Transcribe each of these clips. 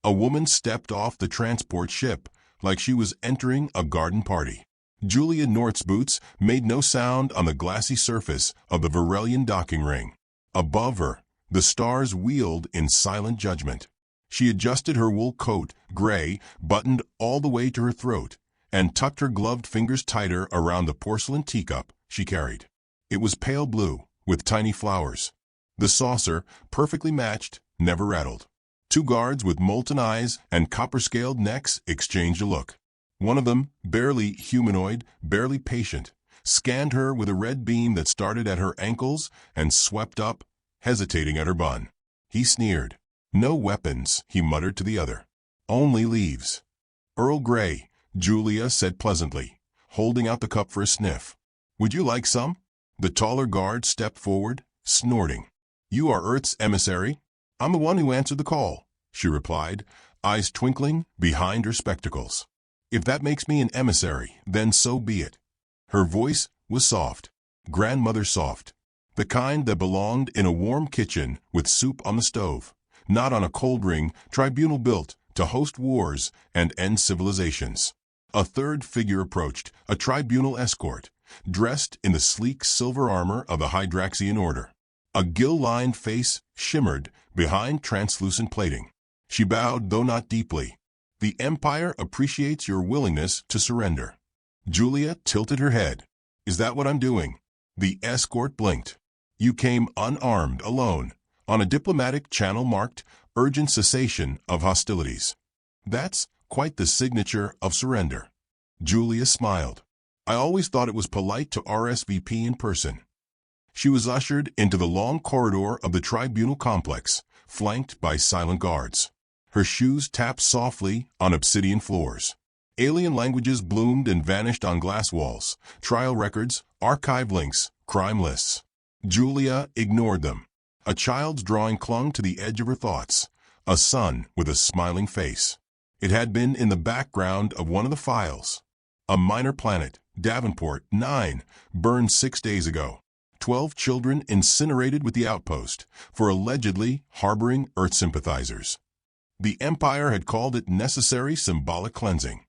A woman stepped off the transport ship like she was entering a garden party. Julia Nort's boots made no sound on the glassy surface of the Varelian docking ring. Above her, the stars wheeled in silent judgment. She adjusted her wool coat, gray, buttoned all the way to her throat, and tucked her gloved fingers tighter around the porcelain teacup she carried. It was pale blue, with tiny flowers. The saucer, perfectly matched, never rattled. Two guards with molten eyes and copper-scaled necks exchanged a look. One of them, barely humanoid, barely patient, scanned her with a red beam that started at her ankles and swept up, hesitating at her bun. He sneered. "No weapons," he muttered to the other. "Only leaves." "Earl Grey," Julia said pleasantly, holding out the cup for a sniff. "Would you like some?" The taller guard stepped forward, snorting. "You are Earth's emissary?" "I'm the one who answered the call," she replied, eyes twinkling behind her spectacles. "If that makes me an emissary, then so be it." Her voice was soft, grandmother soft, the kind that belonged in a warm kitchen with soup on the stove, not on a cold ring tribunal built to host wars and end civilizations. A third figure approached, a tribunal escort, dressed in the sleek silver armor of the Hydraxian Order. A gill-lined face shimmered behind translucent plating. She bowed, though not deeply. "The Empire appreciates your willingness to surrender." Julia tilted her head. "Is that what I'm doing?" The escort blinked. "You came unarmed, alone, on a diplomatic channel marked urgent cessation of hostilities. That's quite the signature of surrender." Julia smiled. "I always thought it was polite to RSVP in person." She was ushered into the long corridor of the tribunal complex, flanked by silent guards. Her shoes tapped softly on obsidian floors. Alien languages bloomed and vanished on glass walls, trial records, archive links, crime lists. Julia ignored them. A child's drawing clung to the edge of her thoughts, a sun with a smiling face. It had been in the background of one of the files. A minor planet, Davenport, 9, burned 6 days ago. 12 children incinerated with the outpost for allegedly harboring Earth sympathizers. The Empire had called it necessary symbolic cleansing.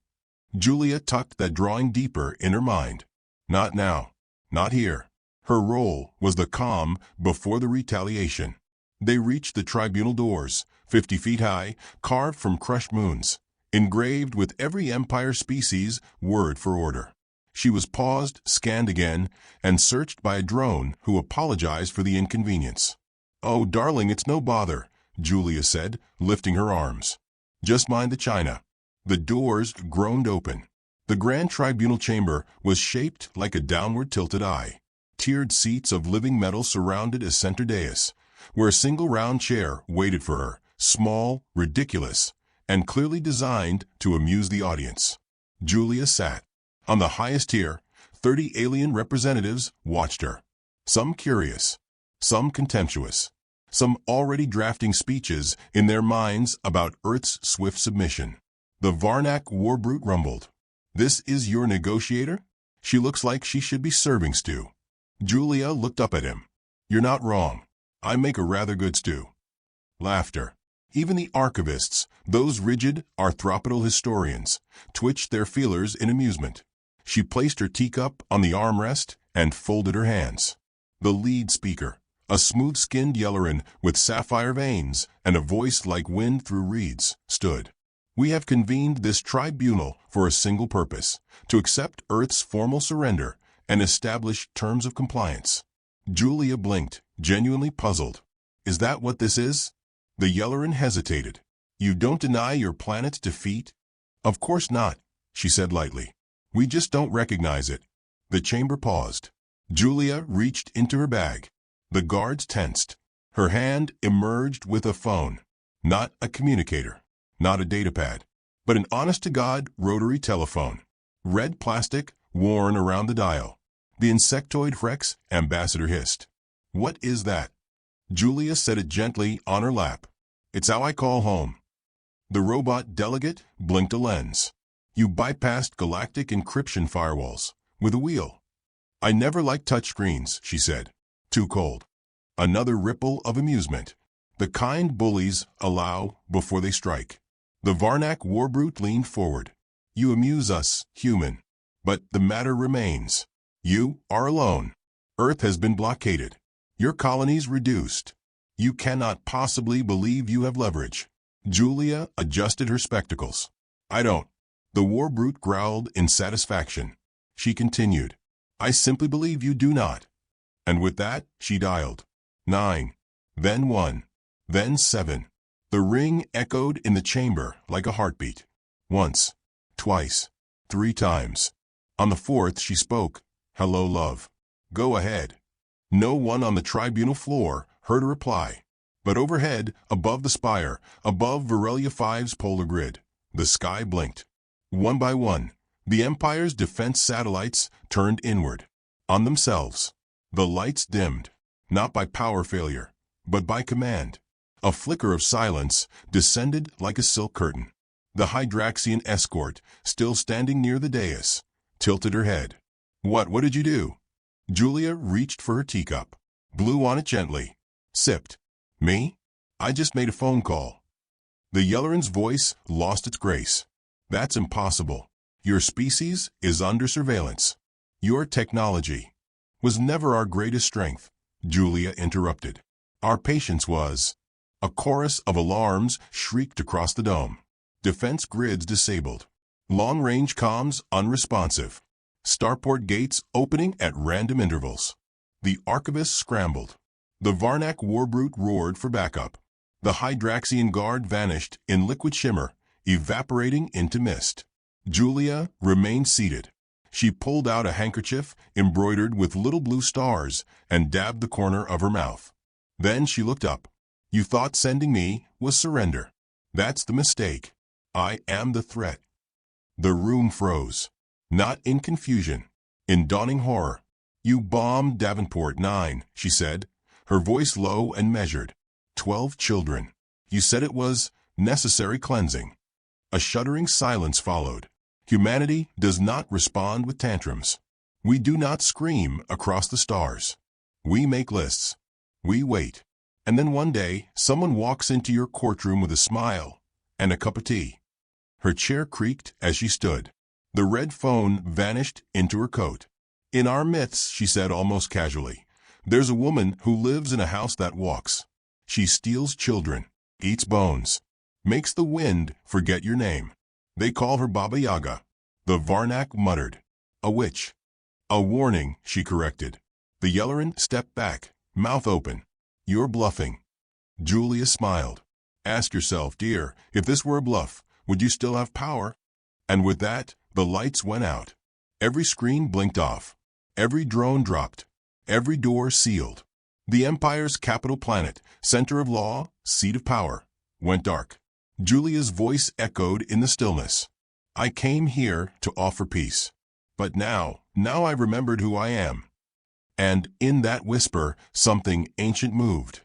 Julia tucked that drawing deeper in her mind. Not now. Not here. Her role was the calm before the retaliation. They reached the tribunal doors, 50 feet high, carved from crushed moons, engraved with every Empire species, word for order. She was paused, scanned again, and searched by a drone who apologized for the inconvenience. "Oh, darling, it's no bother," Julia said, lifting her arms. "Just mind the china." The doors groaned open. The Grand Tribunal chamber was shaped like a downward-tilted eye. Tiered seats of living metal surrounded a center dais, where a single round chair waited for her, small, ridiculous, and clearly designed to amuse the audience. Julia sat. On the highest tier, 30 alien representatives watched her. Some curious, some contemptuous, some already drafting speeches in their minds about Earth's swift submission. The Varnak war brute rumbled. "This is your negotiator? She looks like she should be serving stew." Julia looked up at him. "You're not wrong. I make a rather good stew." Laughter. Even the archivists, those rigid, arthropodal historians, twitched their feelers in amusement. She placed her teacup on the armrest and folded her hands. The lead speaker, a smooth-skinned Yelloran with sapphire veins and a voice like wind through reeds, stood. "We have convened this tribunal for a single purpose, to accept Earth's formal surrender and establish terms of compliance." Julia blinked, genuinely puzzled. "Is that what this is?" The Yelloran hesitated. "You don't deny your planet's defeat?" "Of course not," she said lightly. "We just don't recognize it." The chamber paused. Julia reached into her bag. The guards tensed. Her hand emerged with a phone. Not a communicator, not a datapad, but an honest-to-God rotary telephone. Red plastic, worn around the dial. The insectoid Rex ambassador hissed. "What is that?" Julia set it gently on her lap. "It's how I call home." The robot delegate blinked a lens. "You bypassed galactic encryption firewalls with a wheel." "I never liked touchscreens," she said. "Too cold." Another ripple of amusement. The kind bullies allow before they strike. The Varnak warbrute leaned forward. You amuse us, human. But the matter remains. You are alone. Earth has been blockaded. Your colonies reduced. You cannot possibly believe you have leverage. Julia adjusted her spectacles. I don't. The warbrute growled in satisfaction. She continued. I simply believe you do not. And with that, she dialed. 9. Then 1. Then 7. The ring echoed in the chamber like a heartbeat. Once. Twice. 3 times. On the 4th she spoke. Hello, love. Go ahead. No one on the tribunal floor heard a reply. But overhead, above the spire, above Varelia 5's polar grid, the sky blinked. One by one, the Empire's defense satellites turned inward. On themselves. The lights dimmed, not by power failure, but by command. A flicker of silence descended like a silk curtain. The Hydraxian escort, still standing near the dais, tilted her head. What did you do? Julia reached for her teacup, blew on it gently, sipped. Me? I just made a phone call. The Yelloran's voice lost its grace. That's impossible. Your species is under surveillance. Your technology was never our greatest strength, Julia interrupted. Our patience was. A chorus of alarms shrieked across the dome. Defense grids disabled. Long-range comms unresponsive. Starport gates opening at random intervals. The archivists scrambled. The Varnak warbrute roared for backup. The Hydraxian guard vanished in liquid shimmer, evaporating into mist. Julia remained seated. She pulled out a handkerchief embroidered with little blue stars and dabbed the corner of her mouth. Then she looked up. You thought sending me was surrender. That's the mistake. I am the threat. The room froze. Not in confusion, in dawning horror. You bombed Davenport 9, she said, her voice low and measured. 12 children. You said it was necessary cleansing. A shuddering silence followed. Humanity does not respond with tantrums. We do not scream across the stars. We make lists. We wait. And then one day, someone walks into your courtroom with a smile and a cup of tea. Her chair creaked as she stood. The red phone vanished into her coat. In our myths, she said almost casually, there's a woman who lives in a house that walks. She steals children, eats bones, makes the wind forget your name. They call her Baba Yaga. The Varnak muttered. A witch. A warning, she corrected. The Yelloran stepped back, mouth open. You're bluffing. Julia smiled. Ask yourself, dear, if this were a bluff, would you still have power? And with that, the lights went out. Every screen blinked off. Every drone dropped. Every door sealed. The Empire's capital planet, center of law, seat of power, went dark. Julia's voice echoed in the stillness. I came here to offer peace. But now I remembered who I am. And in that whisper, something ancient moved.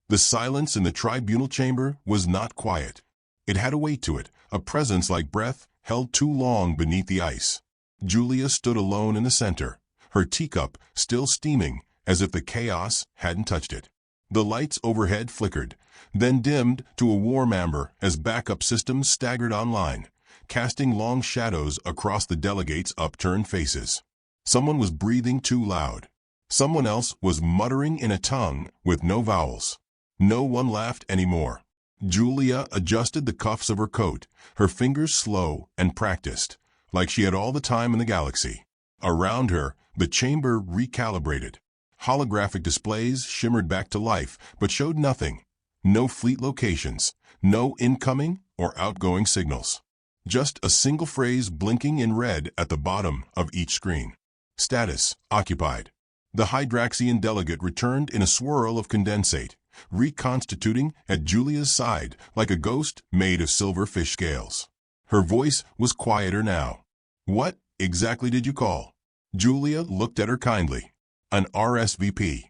The silence in the tribunal chamber was not quiet. It had a weight to it, a presence like breath held too long beneath the ice. Julia stood alone in the center, her teacup still steaming as if the chaos hadn't touched it. The lights overhead flickered, then dimmed to a warm amber as backup systems staggered online, casting long shadows across the delegates' upturned faces. Someone was breathing too loud. Someone else was muttering in a tongue with no vowels. No one laughed anymore. Julia adjusted the cuffs of her coat, her fingers slow and practiced, like she had all the time in the galaxy. Around her, the chamber recalibrated. Holographic displays shimmered back to life, but showed nothing. No fleet locations, no incoming or outgoing signals. Just a single phrase blinking in red at the bottom of each screen. Status, occupied. The Hydraxian delegate returned in a swirl of condensate, reconstituting at Julia's side like a ghost made of silver fish scales. Her voice was quieter now. What exactly did you call? Julia looked at her kindly. An RSVP.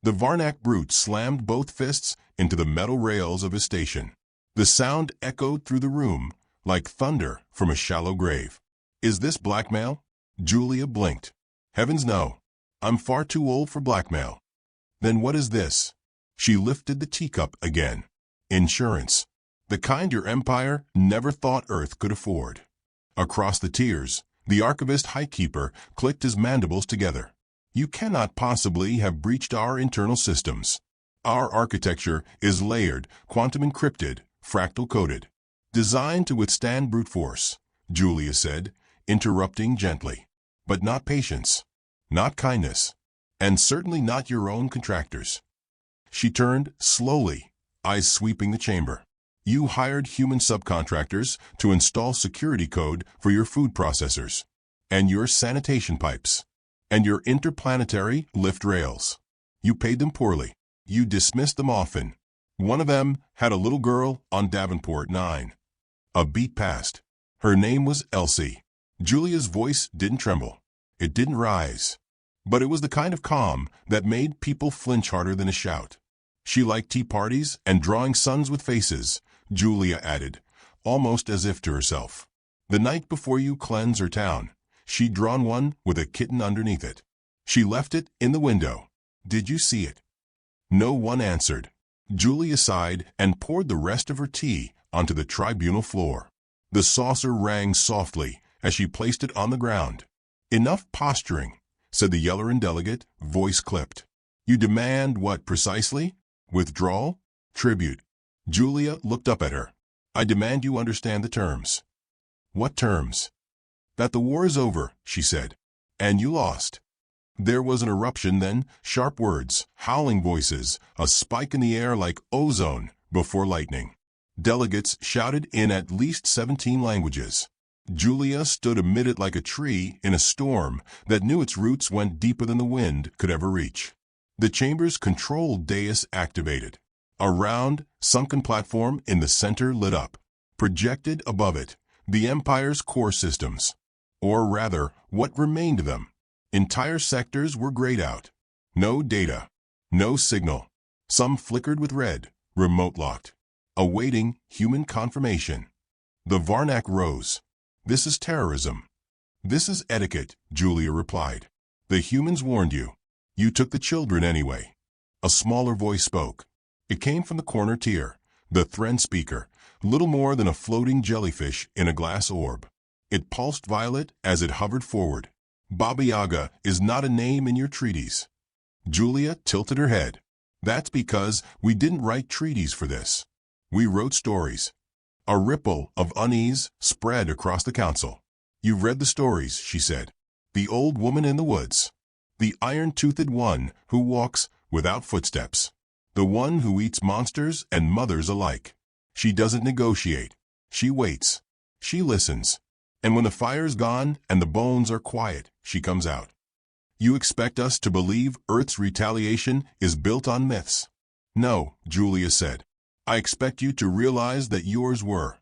The Varnak brute slammed both fists into the metal rails of his station. The sound echoed through the room like thunder from a shallow grave. Is this blackmail? Julia blinked. Heavens no. I'm far too old for blackmail. Then what is this? She lifted the teacup again. Insurance. The kind your empire never thought Earth could afford. Across the tiers, the archivist Highkeeper clicked his mandibles together. You cannot possibly have breached our internal systems. Our architecture is layered, quantum encrypted, fractal coded. Designed to withstand brute force, Julia said, interrupting gently. But not patience, not kindness, and certainly not your own contractors. She turned slowly, eyes sweeping the chamber. You hired human subcontractors to install security code for your food processors, and your sanitation pipes, and your interplanetary lift rails. You paid them poorly. You dismissed them often. One of them had a little girl on Davenport 9. A beat passed. Her name was Elsie. Julia's voice didn't tremble. It didn't rise. But it was the kind of calm that made people flinch harder than a shout. She liked tea parties and drawing suns with faces, Julia added, almost as if to herself. The night before you cleanse her town, she'd drawn one with a kitten underneath it. She left it in the window. Did you see it? No one answered. Julia sighed and poured the rest of her tea onto the tribunal floor. The saucer rang softly as she placed it on the ground. Enough posturing, said the Yelleran delegate, voice clipped. You demand what precisely? Withdrawal? Tribute? Julia looked up at her. I demand you understand the terms. What terms? That the war is over, she said. And you lost. There was an eruption then, sharp words, howling voices, a spike in the air like ozone before lightning. Delegates shouted in at least 17 languages. Julia stood amid it like a tree in a storm that knew its roots went deeper than the wind could ever reach. The chamber's control dais activated. A round, sunken platform in the center lit up. Projected above it, the Empire's core systems. Or rather, what remained of them. Entire sectors were grayed out. No data. No signal. Some flickered with red, remote-locked. Awaiting human confirmation. The Varnak rose. This is terrorism. This is etiquette, Julia replied. The humans warned you. You took the children anyway. A smaller voice spoke. It came from the corner tier, the Thren speaker, little more than a floating jellyfish in a glass orb. It pulsed violet as it hovered forward. Baba Yaga is not a name in your treaties. Julia tilted her head. That's because we didn't write treaties for this. We wrote stories. A ripple of unease spread across the council. You've read the stories, she said. The old woman in the woods. The iron-toothed one who walks without footsteps. The one who eats monsters and mothers alike. She doesn't negotiate. She waits. She listens. And when the fire's gone and the bones are quiet, she comes out. You expect us to believe Earth's retaliation is built on myths? No, Julia said. I expect you to realize that yours were.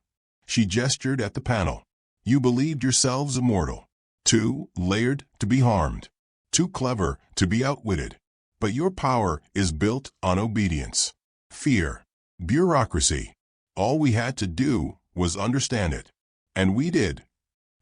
She gestured at the panel. You believed yourselves immortal. Too layered to be harmed. Too clever to be outwitted. But your power is built on obedience. Fear. Bureaucracy. All we had to do was understand it. And we did.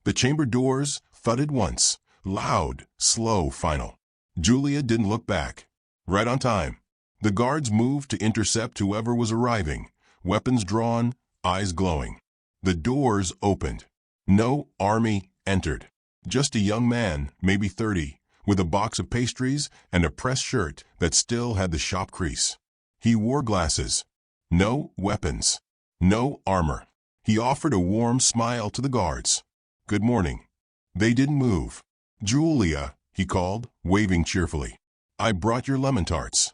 The chamber doors thudded once. Loud, slow, final. Julia didn't look back. Right on time. The guards moved to intercept whoever was arriving, weapons drawn, eyes glowing. The doors opened. No army entered. Just a young man, maybe 30, with a box of pastries and a pressed shirt that still had the shop crease. He wore glasses. No weapons. No armor. He offered a warm smile to the guards. Good morning. They didn't move. Julia, he called, waving cheerfully. I brought your lemon tarts.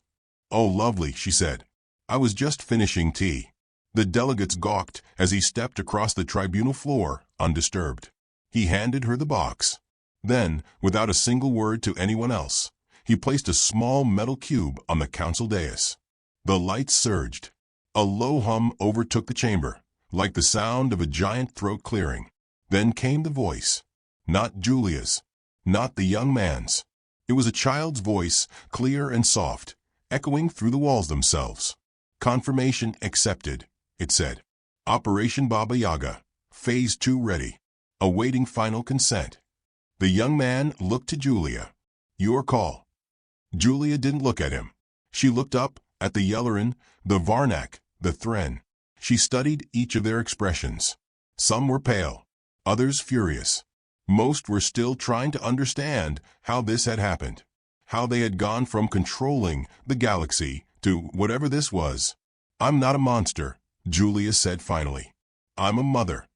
Oh, lovely, she said. I was just finishing tea. The delegates gawked as he stepped across the tribunal floor, undisturbed. He handed her the box. Then, without a single word to anyone else, he placed a small metal cube on the council dais. The lights surged. A low hum overtook the chamber, like the sound of a giant throat clearing. Then came the voice. Not Julia's. Not the young man's. It was a child's voice, clear and soft, echoing through the walls themselves. Confirmation accepted, it said. Operation Baba Yaga. Phase 2 ready. Awaiting final consent. The young man looked to Julia. Your call. Julia didn't look at him. She looked up at the Yelleran, the Varnak, the Thren. She studied each of their expressions. Some were pale, others furious. Most were still trying to understand how this had happened, how they had gone from controlling the galaxy to whatever this was. "I'm not a monster," Julia said finally. "I'm a mother."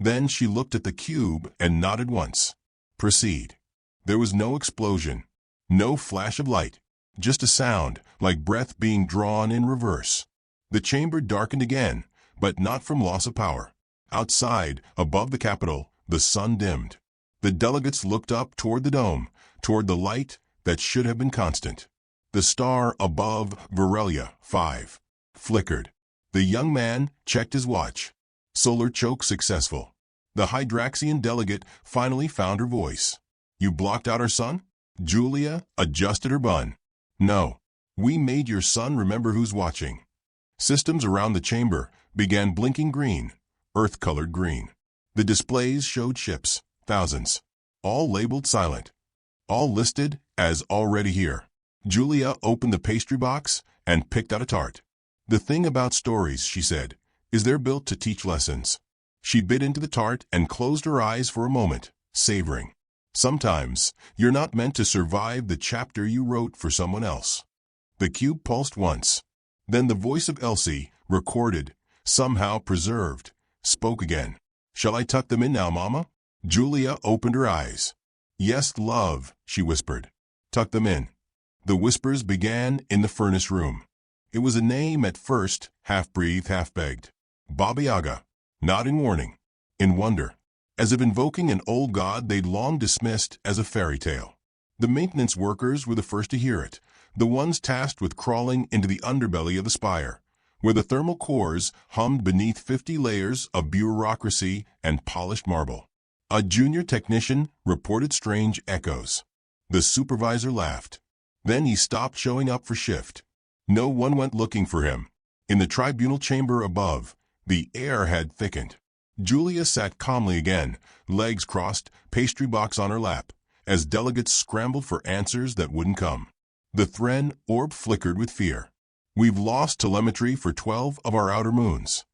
Then she looked at the cube and nodded once. "Proceed." There was no explosion, no flash of light, just a sound like breath being drawn in reverse. The chamber darkened again, but not from loss of power. Outside, above the Capitol, the sun dimmed. The delegates looked up toward the dome, toward the light that should have been constant. The star above Virelia 5 flickered. The young man checked his watch. Solar choke successful. The Hydraxian delegate finally found her voice. "You blocked out our sun?" Julia adjusted her bun. "No. We made your son remember who's watching." Systems around the chamber began blinking green, earth-colored green. The displays showed ships, thousands, all labeled silent, all listed as already here. Julia opened the pastry box and picked out a tart. "The thing about stories," she said, "is they're built to teach lessons." She bit into the tart and closed her eyes for a moment, savoring. Sometimes, you're not meant to survive the chapter you wrote for someone else. The cube pulsed once. Then the voice of Elsie, recorded, somehow preserved, spoke again. "Shall I tuck them in now, Mama?" Julia opened her eyes. "Yes, love," she whispered. "Tuck them in." The whispers began in the furnace room. It was a name at first, half-breathed, half-begged. Baba Yaga. Not in warning, in wonder, as if invoking an old god they'd long dismissed as a fairy tale. The maintenance workers were the first to hear it, the ones tasked with crawling into the underbelly of the spire, where the thermal cores hummed beneath 50 layers of bureaucracy and polished marble. A junior technician reported strange echoes. The supervisor laughed. Then he stopped showing up for shift. No one went looking for him. In the tribunal chamber above, the air had thickened. Julia sat calmly again, legs crossed, pastry box on her lap, as delegates scrambled for answers that wouldn't come. The Thren orb flickered with fear. "We've lost telemetry for 12 of our outer moons."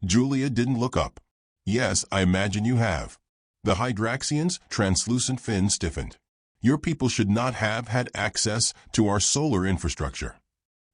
Julia didn't look up. "Yes, I imagine you have." The Hydraxian's translucent fin stiffened. "Your people should not have had access to our solar infrastructure."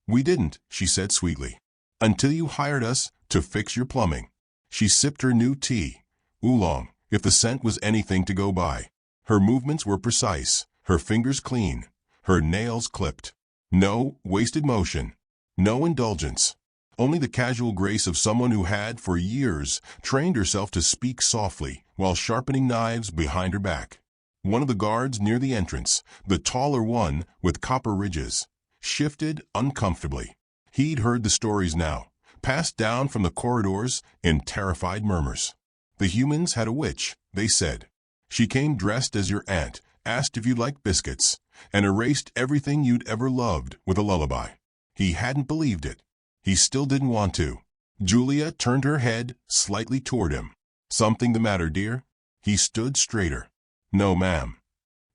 "We didn't," she said sweetly, "until you hired us to fix your plumbing." She sipped her new tea, oolong, if the scent was anything to go by. Her movements were precise, her fingers clean, her nails clipped. No wasted motion, no indulgence. Only the casual grace of someone who had, for years, trained herself to speak softly while sharpening knives behind her back. One of the guards near the entrance, the taller one with copper ridges, shifted uncomfortably. He'd heard the stories now, passed down from the corridors in terrified murmurs. The humans had a witch, they said. She came dressed as your aunt, asked if you liked biscuits, and erased everything you'd ever loved with a lullaby. He hadn't believed it. He still didn't want to. Julia turned her head slightly toward him. "Something the matter, dear?" He stood straighter. "No, ma'am."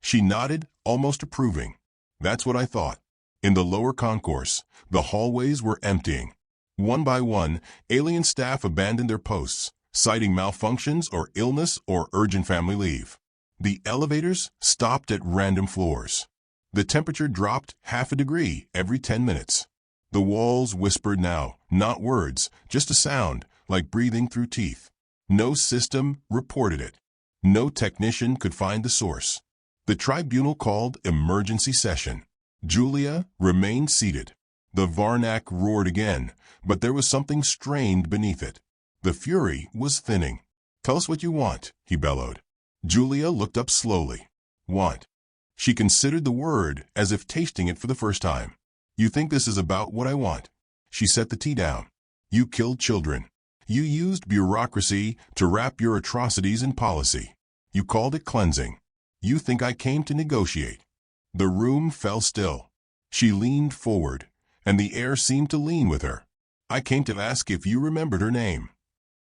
She nodded, almost approving. "That's what I thought." In the lower concourse, the hallways were emptying. One by one, alien staff abandoned their posts, citing malfunctions or illness or urgent family leave. The elevators stopped at random floors. The temperature dropped half a degree every 10 minutes. The walls whispered now, not words, just a sound, like breathing through teeth. No system reported it. No technician could find the source. The tribunal called emergency session. Julia remained seated. The Varnak roared again, but there was something strained beneath it. The fury was thinning. "Tell us what you want," he bellowed. Julia looked up slowly. "Want." She considered the word as if tasting it for the first time. "You think this is about what I want?" She set the tea down. "You killed children. You used bureaucracy to wrap your atrocities in policy. You called it cleansing. You think I came to negotiate." The room fell still. She leaned forward, and the air seemed to lean with her. "I came to ask if you remembered her name."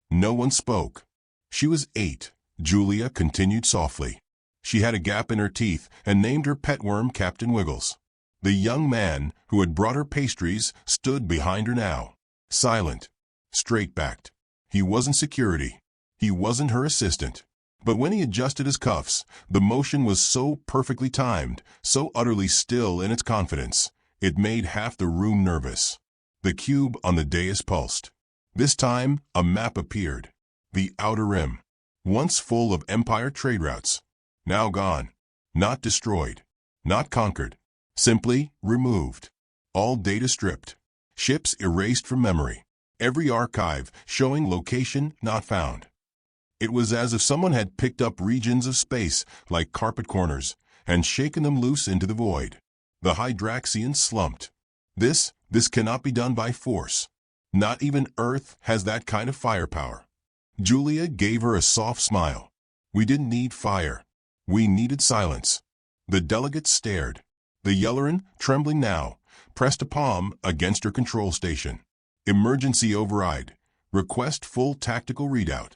No one spoke. "She was 8, Julia continued softly. She had a gap in her teeth and named her pet worm Captain Wiggles. The young man who had brought her pastries stood behind her now, silent. straight-backed. He wasn't security. He wasn't her assistant. But when he adjusted his cuffs, the motion was so perfectly timed, so utterly still in its confidence, it made half the room nervous. The cube on the dais pulsed. This time, a map appeared. The Outer Rim, once full of Empire trade routes, now gone. Not destroyed. Not conquered. Simply removed. All data stripped. Ships erased from memory. Every archive showing location not found. It was as if someone had picked up regions of space like carpet corners and shaken them loose into the void. The Hydraxians slumped. This cannot be done by force. Not even Earth has that kind of firepower. Julia gave her a soft smile. We didn't need fire. We needed silence. The delegates stared. The Yellerin, trembling now, pressed a palm against her control station. Emergency override. Request full tactical readout.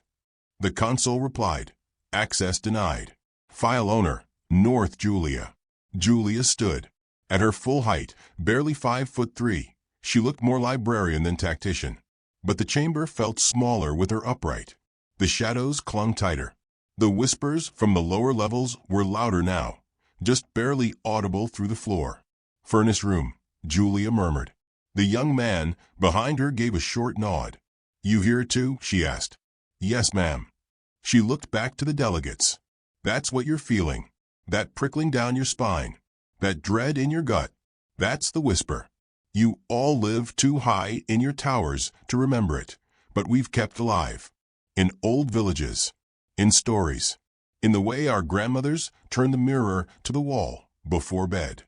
The console replied. Access denied. File owner, North Julia. Julia stood. At her full height, barely 5'3", she looked more librarian than tactician. But the chamber felt smaller with her upright. The shadows clung tighter. The whispers from the lower levels were louder now, just barely audible through the floor. Furnace room, Julia murmured. The young man behind her gave a short nod. You hear it too? She asked. Yes, ma'am. She looked back to the delegates. That's what you're feeling. That prickling down your spine. That dread in your gut. That's the whisper. You all live too high in your towers to remember it, but we've kept alive. In old villages. In stories. In the way our grandmothers turned the mirror to the wall before bed.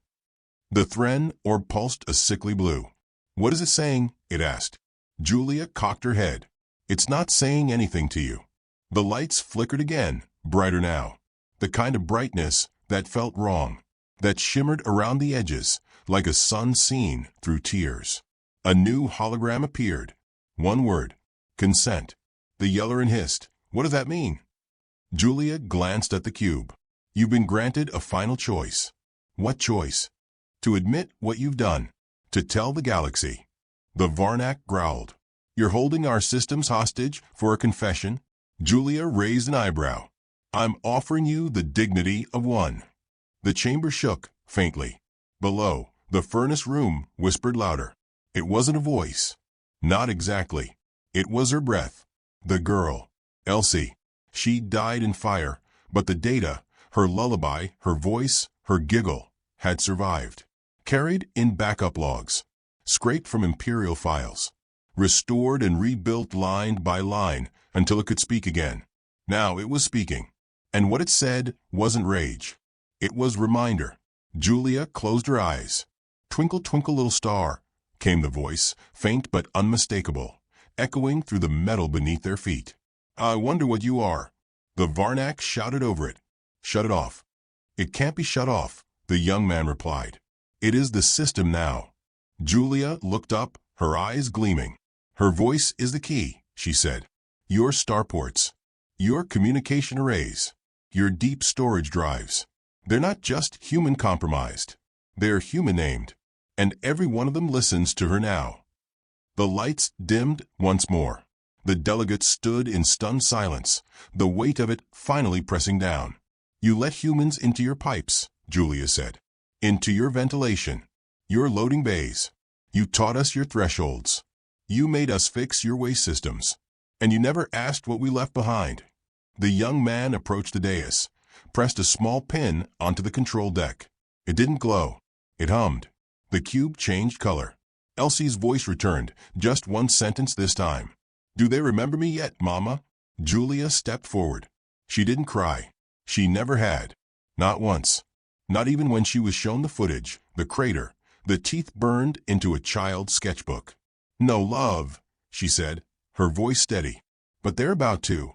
The Thren orb pulsed a sickly blue. What is it saying? It asked. Julia cocked her head. It's not saying anything to you. The lights flickered again, brighter now. The kind of brightness that felt wrong, that shimmered around the edges like a sun seen through tears. A new hologram appeared. One word. Consent. The Yellerin hissed. What does that mean? Julia glanced at the cube. You've been granted a final choice. What choice? To admit what you've done. To tell the galaxy. The Varnak growled. You're holding our systems hostage for a confession? Julia raised an eyebrow. I'm offering you the dignity of one. The chamber shook, faintly. Below, the furnace room whispered louder. It wasn't a voice. Not exactly. It was her breath. The girl. Elsie. She died in fire, but the data, her lullaby, her voice, her giggle, had survived. Carried in backup logs. Scraped from Imperial files. Restored and rebuilt line by line until it could speak again. Now it was speaking. And what it said wasn't rage. It was reminder. Julia closed her eyes. Twinkle, twinkle, little star, came the voice, faint but unmistakable, echoing through the metal beneath their feet. I wonder what you are. The Varnak shouted over it. Shut it off. It can't be shut off, the young man replied. It is the system now. Julia looked up, her eyes gleaming. Her voice is the key, she said. Your starports. Your communication arrays. Your deep storage drives. They're not just human compromised. They're human named. And every one of them listens to her now. The lights dimmed once more. The delegates stood in stunned silence, the weight of it finally pressing down. You let humans into your pipes, Julia said. Into your ventilation. Your loading bays. You taught us your thresholds. You made us fix your waste systems. And you never asked what we left behind. The young man approached the dais, pressed a small pin onto the control deck. It didn't glow. It hummed. The cube changed color. Elsie's voice returned, just one sentence this time. Do they remember me yet, Mama? Julia stepped forward. She didn't cry. She never had. Not once. Not even when she was shown the footage, the crater, the teeth burned into a child's sketchbook. No love, she said, her voice steady. But they're about to.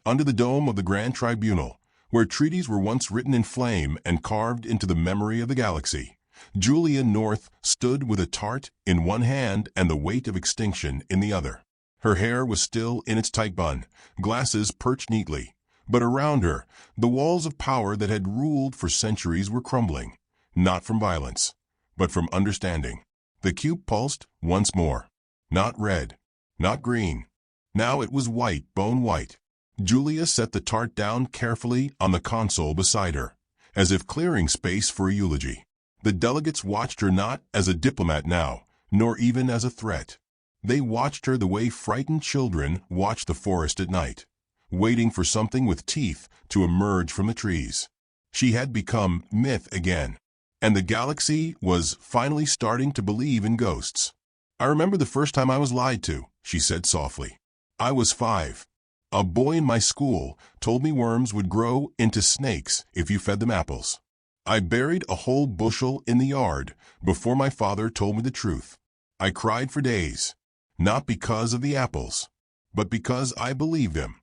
Under the dome of the Grand Tribunal, where treaties were once written in flame and carved into the memory of the galaxy, Julia North stood with a tart in one hand and the weight of extinction in the other. Her hair was still in its tight bun, glasses perched neatly, but around her, the walls of power that had ruled for centuries were crumbling, not from violence, but from understanding. The cube pulsed once more. Not red, Not green. Now it was white, bone white. Julia set the tart down carefully on the console beside her, as if clearing space for a eulogy. The delegates watched her not as a diplomat now, nor even as a threat. They watched her the way frightened children watch the forest at night, waiting for something with teeth to emerge from the trees. She had become myth again, and the galaxy was finally starting to believe in ghosts. "I remember the first time I was lied to," she said softly. "I was 5. A boy in my school told me worms would grow into snakes if you fed them apples. I buried a whole bushel in the yard before my father told me the truth. I cried for days, not because of the apples, but because I believed him."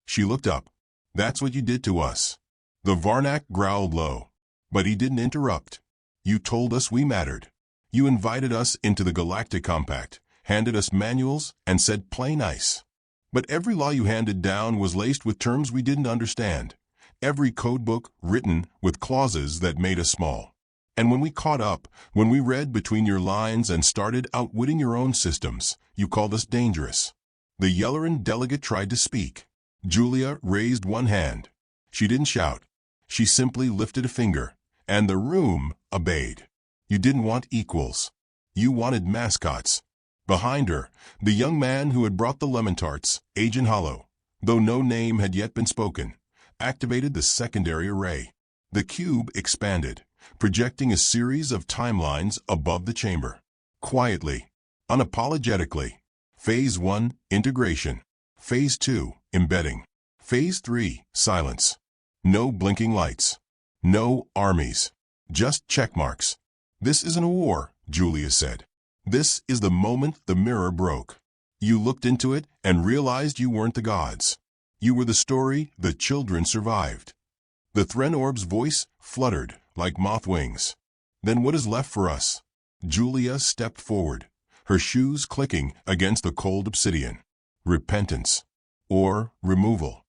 She looked up. "That's what you did to us." The Varnak growled low, but he didn't interrupt. "You told us we mattered. You invited us into the Galactic Compact, handed us manuals, and said play nice. But every law you handed down was laced with terms we didn't understand. Every codebook written with clauses that made us small. And when we caught up, when we read between your lines and started outwitting your own systems, you called us dangerous." The Yelloran delegate tried to speak. Julia raised one hand. She didn't shout. She simply lifted a finger, and the room obeyed. "You didn't want equals. You wanted mascots." Behind her, the young man who had brought the lemon tarts, Agent Hollow, though no name had yet been spoken, activated the secondary array. The cube expanded, projecting a series of timelines above the chamber. Quietly, unapologetically. Phase 1, integration. Phase 2, embedding. Phase 3, silence. No blinking lights. No armies. Just checkmarks. "This isn't a war," Julia said. "This is the moment the mirror broke. You looked into it and realized you weren't the gods. You were the story the children survived." The Thren Orb's voice fluttered like moth wings. "Then what is left for us?" Julia stepped forward, her shoes clicking against the cold obsidian. "Repentance. Or removal."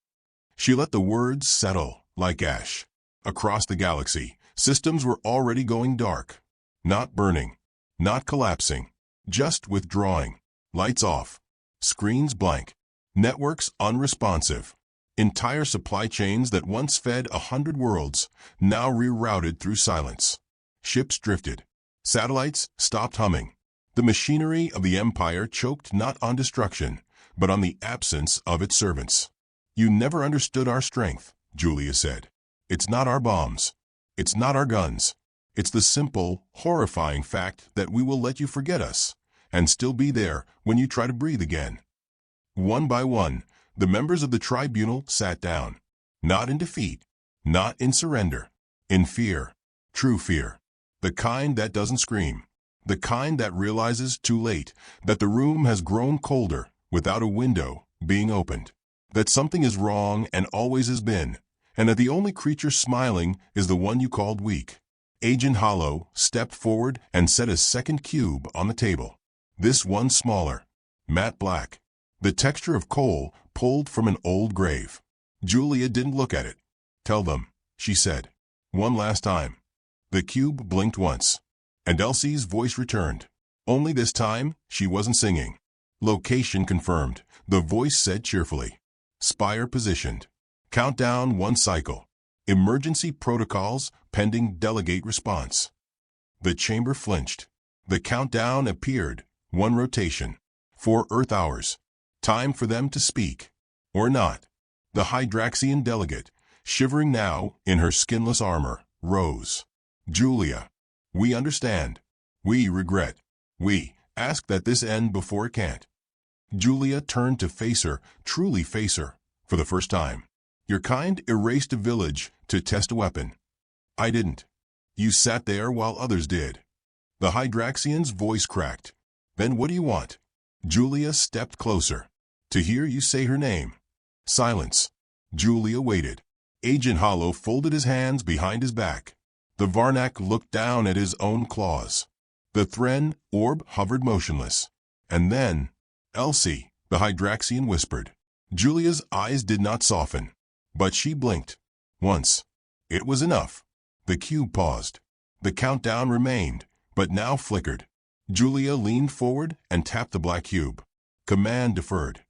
She let the words settle like ash. Across the galaxy, systems were already going dark. Not burning. Not collapsing. Just withdrawing. Lights off. Screens blank. Networks unresponsive. Entire supply chains that once fed 100 worlds now rerouted through silence. Ships drifted. Satellites stopped humming. The machinery of the Empire choked not on destruction, but on the absence of its servants. "You never understood our strength," Julia said. "It's not our bombs. It's not our guns. It's the simple, horrifying fact that we will let you forget us, and still be there when you try to breathe again." One by one, the members of the tribunal sat down. Not in defeat, not in surrender, in fear, true fear. The kind that doesn't scream, the kind that realizes too late that the room has grown colder without a window being opened, that something is wrong and always has been, and that the only creature smiling is the one you called weak. Agent Hollow stepped forward and set a second cube on the table. This one smaller, matte black, the texture of coal pulled from an old grave. Julia didn't look at it. "Tell them," she said. "One last time." The cube blinked once, and Elsie's voice returned. Only this time, she wasn't singing. "Location confirmed," the voice said cheerfully. "Spire positioned. Countdown 1 cycle. Emergency protocols pending delegate response." The chamber flinched. The countdown appeared. 1 rotation. 4 Earth hours. Time for them to speak. Or not. The Hydraxian delegate, shivering now in her skinless armor, rose. "Julia, we understand. We regret. We ask that this end before it can't." Julia turned to face her, truly face her, for the first time. "Your kind erased a village to test a weapon. I didn't. You sat there while others did." The Hydraxian's voice cracked. "Then what do you want?" Julia stepped closer. "To hear you say her name." Silence. Julia waited. Agent Hollow folded his hands behind his back. The Varnak looked down at his own claws. The Thren orb hovered motionless. And then, "Elsie," the Hydraxian whispered. Julia's eyes did not soften, but she blinked. Once. It was enough. The cube paused. The countdown remained, but now flickered. Julia leaned forward and tapped the black cube. Command deferred.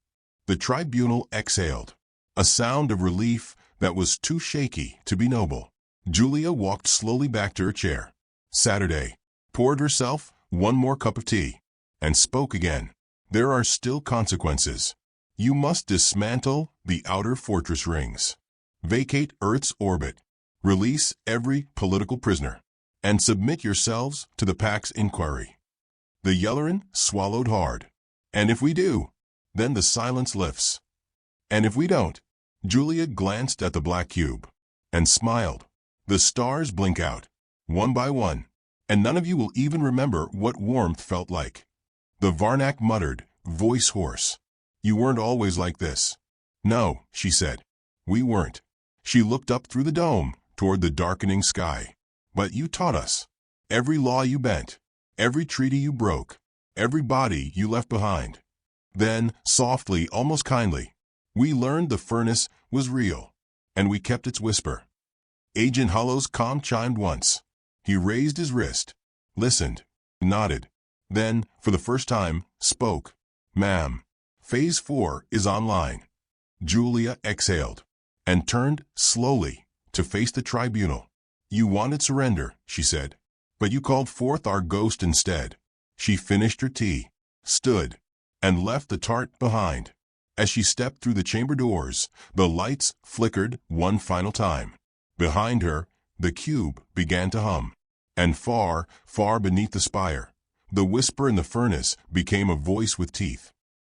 The tribunal exhaled, a sound of relief that was too shaky to be noble. Julia walked slowly back to her chair, Saturday, poured herself one more cup of tea, and spoke again. There are still consequences. You must dismantle the outer fortress rings, vacate Earth's orbit, release every political prisoner, and submit yourselves to the Pact's inquiry. The Yellerin swallowed hard. And if we do, then the silence lifts. And if we don't, Julia glanced at the black cube and smiled. The stars blink out, one by one, and none of you will even remember what warmth felt like. The Varnak muttered, voice hoarse. You weren't always like this. No, she said. We weren't. She looked up through the dome, toward the darkening sky. But you taught us. Every law you bent, every treaty you broke, every body you left behind. Then, softly, almost kindly, we learned the furnace was real, and we kept its whisper. Agent Hollow's calm chimed once. He raised his wrist, listened, nodded, then, for the first time, spoke. Ma'am, Phase 4 is online. Julia exhaled and turned slowly to face the tribunal. You wanted surrender, she said, but you called forth our ghost instead. She finished her tea, stood, and left the tart behind. As she stepped through the chamber doors, the lights flickered one final time. Behind her, the cube began to hum. And far, far beneath the spire, the whisper in the furnace became a voice with teeth.